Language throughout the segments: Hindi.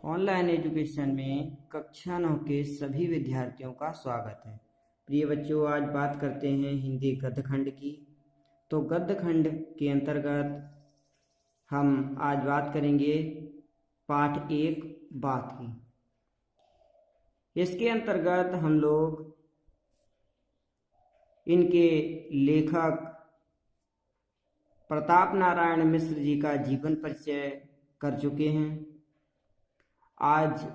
ऑनलाइन एजुकेशन में कक्षा 9 के सभी विद्यार्थियों का स्वागत है। प्रिय बच्चों, आज बात करते हैं हिंदी गद्य खंड की। तो गद्य खंड के अंतर्गत हम आज बात करेंगे पाठ 1 बात की। इसके अंतर्गत हम लोग इनके लेखक प्रताप नारायण मिश्र जी का जीवन परिचय कर चुके हैं। आज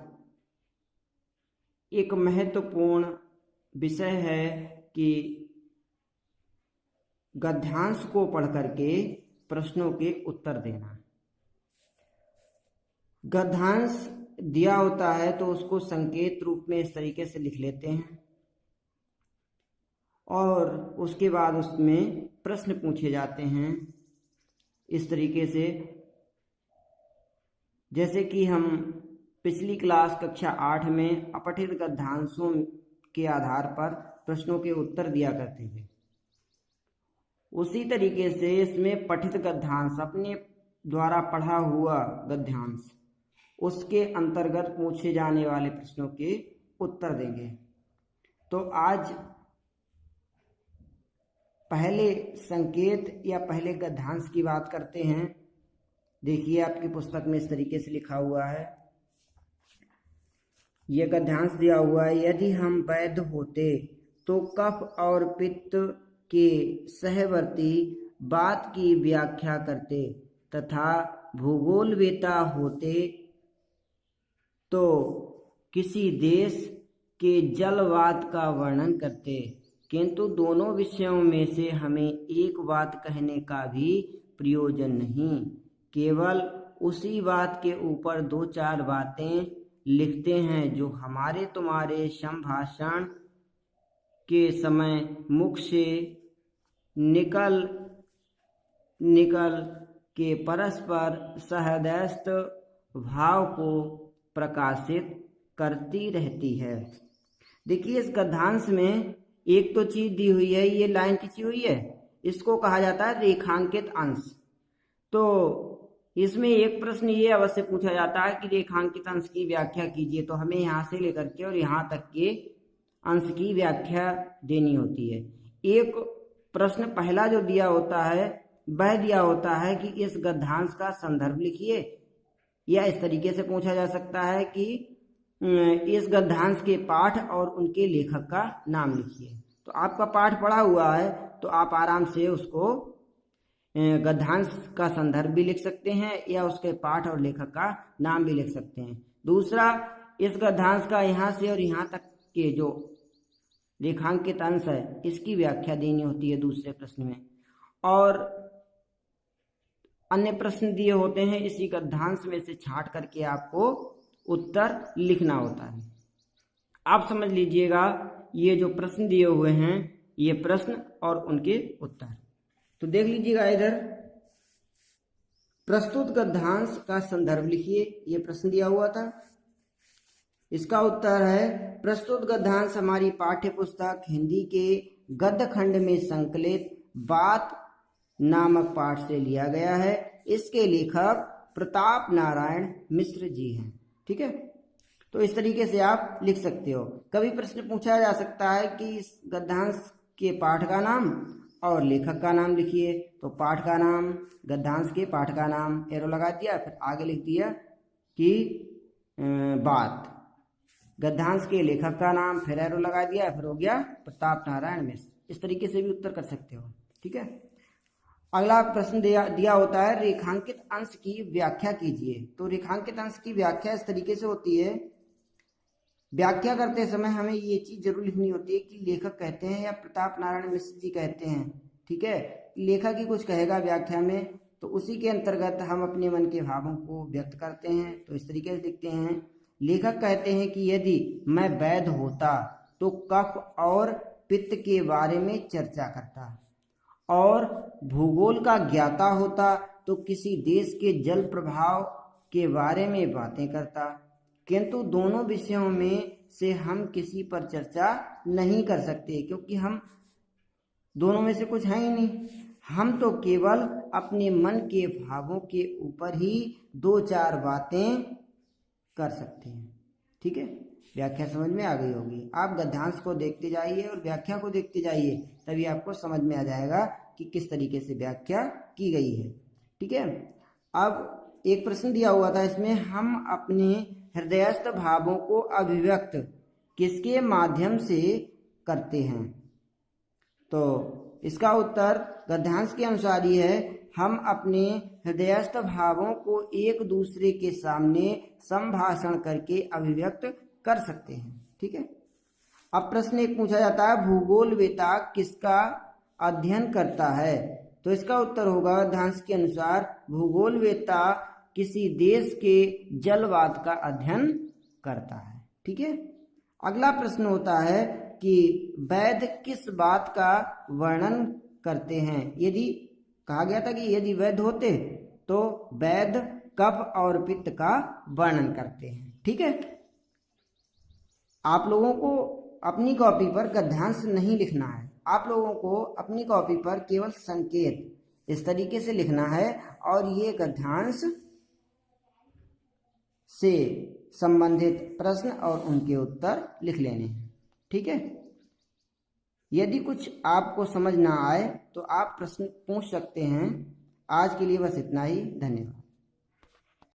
एक महत्वपूर्ण विषय है कि गद्यांश को पढ़ करके प्रश्नों के उत्तर देना। गद्यांश दिया होता है तो उसको संकेत रूप में इस तरीके से लिख लेते हैं और उसके बाद उसमें प्रश्न पूछे जाते हैं इस तरीके से, जैसे कि हम पिछली क्लास कक्षा 8 में अपठित गद्यांशों के आधार पर प्रश्नों के उत्तर दिया करते थे। उसी तरीके से इसमें पठित गद्यांश, अपने द्वारा पढ़ा हुआ गद्यांश, उसके अंतर्गत पूछे जाने वाले प्रश्नों के उत्तर देंगे। तो आज पहले संकेत या पहले गद्यांश की बात करते हैं। देखिए, आपकी पुस्तक में इस तरीके से लिखा हुआ है, यह गद्यांश दिया हुआ है। यदि हम वैध होते तो कफ और पित्त के सहवर्ती बात की व्याख्या करते तथा भूगोलवेता होते तो किसी देश के जलवात का वर्णन करते, किंतु दोनों विषयों में से हमें एक बात कहने का भी प्रयोजन नहीं, केवल उसी बात के ऊपर 2-4 बातें लिखते हैं जो हमारे तुम्हारे संभाषण के समय मुख से निकल के परस्पर सहृदयस्थ भाव को प्रकाशित करती रहती है। देखिए, इस गद्यांश में एक तो चीज दी हुई है, ये लाइन खींची हुई है, इसको कहा जाता है रेखांकित अंश। तो इसमें एक प्रश्न ये अवश्य पूछा जाता है कि रेखांकित अंश की व्याख्या कीजिए। तो हमें यहाँ से लेकर के और यहाँ तक के अंश की व्याख्या देनी होती है। एक प्रश्न पहला जो दिया होता है वह दिया होता है कि इस गद्यांश का संदर्भ लिखिए, या इस तरीके से पूछा जा सकता है कि इस गद्यांश के पाठ और उनके लेखक का नाम लिखिए। तो आपका पाठ पढ़ा हुआ है तो आप आराम से उसको गद्यांश का संदर्भ भी लिख सकते हैं या उसके पाठ और लेखक का नाम भी लिख सकते हैं। दूसरा, इस गद्यांश का यहाँ से और यहाँ तक के जो रेखांकित अंश है इसकी व्याख्या देनी होती है दूसरे प्रश्न में। और अन्य प्रश्न दिए होते हैं, इसी गद्यांश में से छांट करके आपको उत्तर लिखना होता है। आप समझ लीजिएगा, ये जो प्रश्न दिए हुए हैं ये प्रश्न और उनके उत्तर। तो देख लीजिएगा, इधर प्रस्तुत गद्यांश का संदर्भ लिखिए, ये प्रश्न दिया हुआ था। इसका उत्तर है, प्रस्तुत गद्यांश हमारी पाठ्य पुस्तक हिंदी के गद्य खंड में संकलित बात नामक पाठ से लिया गया है। इसके लेखक प्रताप नारायण मिश्र जी हैं। ठीक है, तो इस तरीके से आप लिख सकते हो। कभी प्रश्न पूछा जा सकता है कि इस गद्यांश के पाठ का नाम और लेखक का नाम लिखिए। तो पाठ का नाम, गद्यांश के पाठ का नाम एरो लगा दिया, फिर आगे लिख दिया कि बात, गद्यांश के लेखक का नाम, फिर एरो लगा दिया, फिर हो गया प्रताप नारायण मिश्र। इस तरीके से भी उत्तर कर सकते हो। ठीक है, अगला प्रश्न दिया होता है, रेखांकित अंश की व्याख्या कीजिए। तो रेखांकित अंश की व्याख्या इस तरीके से होती है, व्याख्या करते समय हमें ये चीज जरूर लिखनी होती है कि लेखक कहते हैं या प्रताप नारायण मिश्र जी कहते हैं। ठीक है, लेखक ही कुछ कहेगा व्याख्या में, तो उसी के अंतर्गत हम अपने मन के भावों को व्यक्त करते हैं। तो इस तरीके से लिखते हैं, लेखक कहते हैं कि यदि मैं वैध होता तो कफ और पित्त के बारे में चर्चा करता, और भूगोल का ज्ञाता होता तो किसी देश के जल प्रभाव के बारे में बातें करता, किंतु दोनों विषयों में से हम किसी पर चर्चा नहीं कर सकते, क्योंकि हम दोनों में से कुछ है ही नहीं। हम तो केवल अपने मन के भावों के ऊपर ही 2-4 बातें कर सकते हैं। ठीक है, व्याख्या समझ में आ गई होगी। आप गद्यांश को देखते जाइए और व्याख्या को देखते जाइए, तभी आपको समझ में आ जाएगा कि किस तरीके से व्याख्या की गई है। ठीक है, अब एक प्रश्न दिया हुआ था इसमें, हम अपने हृदयस्थ भावों को अभिव्यक्त किसके माध्यम से करते हैं? तो इसका उत्तर गद्यांश के अनुसार ही है, हम अपने हृदयस्थ भावों को एक दूसरे के सामने संभाषण करके अभिव्यक्त कर सकते हैं। ठीक है, अब प्रश्न एक पूछा जाता है, भूगोलवेत्ता किसका अध्ययन करता है? तो इसका उत्तर होगा गद्यांश के अनुसार, भूगोलवेत्ता किसी देश के जलवाद का अध्ययन करता है। ठीक है, अगला प्रश्न होता है कि वैद्य किस बात का वर्णन करते हैं? यदि कहा गया था कि यदि वैद्य होते तो वैद्य कफ और पित्त का वर्णन करते हैं। ठीक है, आप लोगों को अपनी कॉपी पर गद्यांश नहीं लिखना है, आप लोगों को अपनी कॉपी पर केवल संकेत इस तरीके से लिखना है और ये गद्यांश से संबंधित प्रश्न और उनके उत्तर लिख लेने हैं। ठीक है, यदि कुछ आपको समझ ना आए तो आप प्रश्न पूछ सकते हैं। आज के लिए बस इतना ही, धन्यवाद।